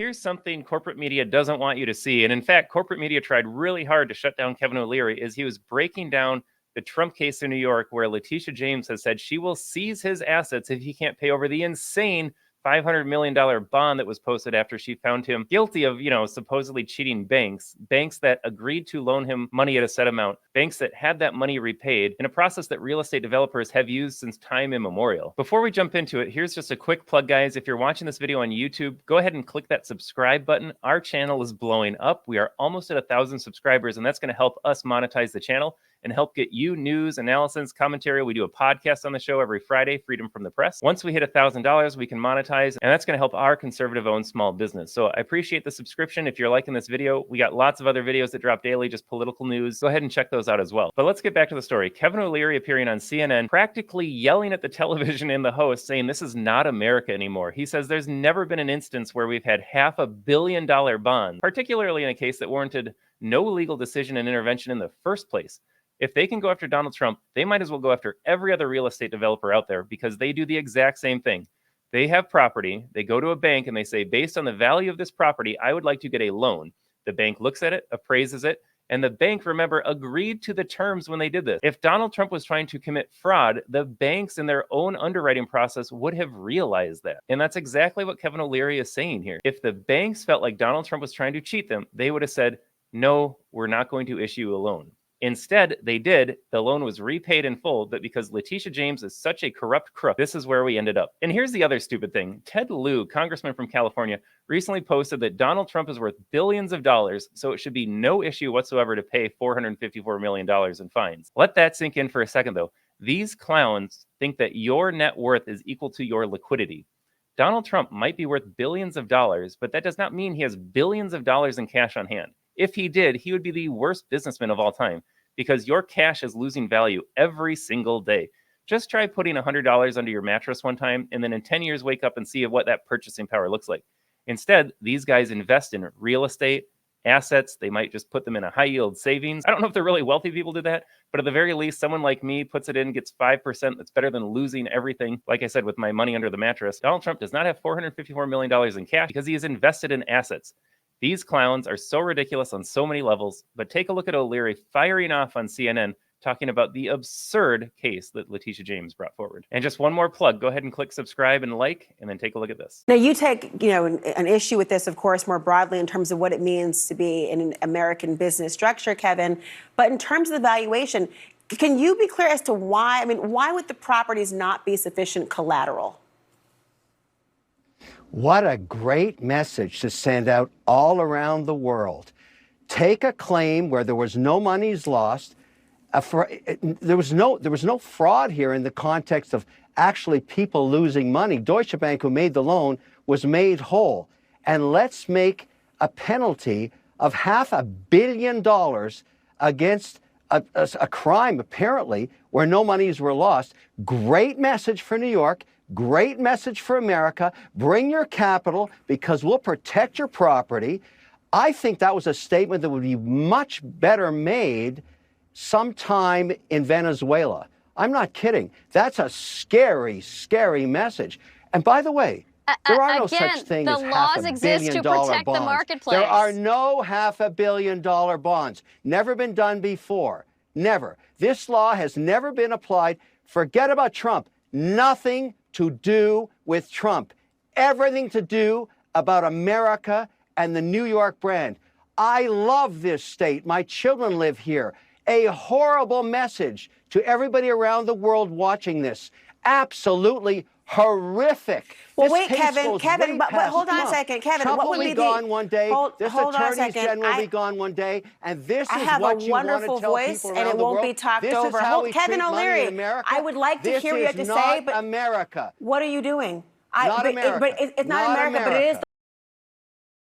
here's something corporate media doesn't want you to see. And in fact, corporate media tried really hard to shut down Kevin O'Leary as he was breaking down the Trump case in New York, where Letitia James has said she will seize his assets if he can't pay over the insane $500 million bond that was posted after she found him guilty of, supposedly cheating banks that agreed to loan him money at a set amount, banks that had that money repaid in a process that real estate developers have used since time immemorial. Before we jump into it, here's just a quick plug, guys. If you're watching this video on YouTube, go ahead and click that subscribe button. Our channel is blowing up. We are almost at 1,000 subscribers, and that's going to help us monetize the channel and help get you news, analysis, commentary. We do a podcast on the show every Friday, Freedom from the Press. Once we hit $1,000, we can monetize, and that's going to help our conservative-owned small business. So I appreciate the subscription. If you're liking this video, we got lots of other videos that drop daily, just political news. Go ahead and check those out as well. But let's get back to the story. Kevin O'Leary appearing on CNN, practically yelling at the television and the host, saying this is not America anymore. He says there's never been an instance where we've had $500 million bonds, particularly in a case that warranted no legal decision and intervention in the first place. If they can go after Donald Trump, they might as well go after every other real estate developer out there, because they do the exact same thing. They have property, they go to a bank and they say, based on the value of this property, I would like to get a loan. The bank looks at it, appraises it, and the bank, remember, agreed to the terms when they did this. If Donald Trump was trying to commit fraud, the banks in their own underwriting process would have realized that. And that's exactly what Kevin O'Leary is saying here. If the banks felt like Donald Trump was trying to cheat them, they would have said, no, we're not going to issue a loan. Instead, they did. The loan was repaid in full, but because Letitia James is such a corrupt crook, this is where we ended up. And here's the other stupid thing. Ted Lieu, congressman from California, recently posted that Donald Trump is worth billions of dollars, so it should be no issue whatsoever to pay $454 million in fines. Let that sink in for a second, though. These clowns think that your net worth is equal to your liquidity. Donald Trump might be worth billions of dollars, but that does not mean he has billions of dollars in cash on hand. If he did, he would be the worst businessman of all time, because your cash is losing value every single day. Just try putting $100 under your mattress one time, and then in 10 years, wake up and see what that purchasing power looks like. Instead, these guys invest in real estate, assets. They might just put them in a high yield savings. I don't know if the really wealthy people did that, but at the very least, someone like me puts it in, gets 5%. That's better than losing everything. Like I said, with my money under the mattress. Donald Trump does not have $454 million in cash because he is invested in assets. These clowns are so ridiculous on so many levels, but take a look at O'Leary firing off on CNN, talking about the absurd case that Letitia James brought forward. And just one more plug, go ahead and click subscribe and like, and then take a look at this. Now, you take, an issue with this, of course, more broadly in terms of what it means to be in an American business structure, Kevin. But in terms of the valuation, can you be clear as to why? Why would the properties not be sufficient collateral? What a great message to send out all around the world. Take a claim where there was no monies lost. There was no fraud here in the context of actually people losing money. Deutsche Bank, who made the loan, was made whole. And let's make a penalty of $500 million against a crime, apparently, where no monies were lost. Great message for New York. Great message for America. Bring your capital because we'll protect your property. I think that was a statement that would be much better made sometime in Venezuela. I'm not kidding. That's a scary, scary message. And by the way, there are no such thing as $500 million bonds. There are no $500 million bonds. Never been done before. Never. This law has never been applied. Forget about Trump. Nothing to do with Trump. Everything to do about America and the New York brand. I love this state. My children live here. A horrible message to everybody around the world watching this. Absolutely horrific. Well, wait, Kevin, but hold on a second. Kevin, Trump what would will be gone one day. This Attorney General will be gone one day. And this is what you want to tell people around the world. I have a wonderful voice, and it won't be talked over. Kevin O'Leary, I would like to hear what you have to say, but America. What are you doing? Not America. But it's not America, but it is.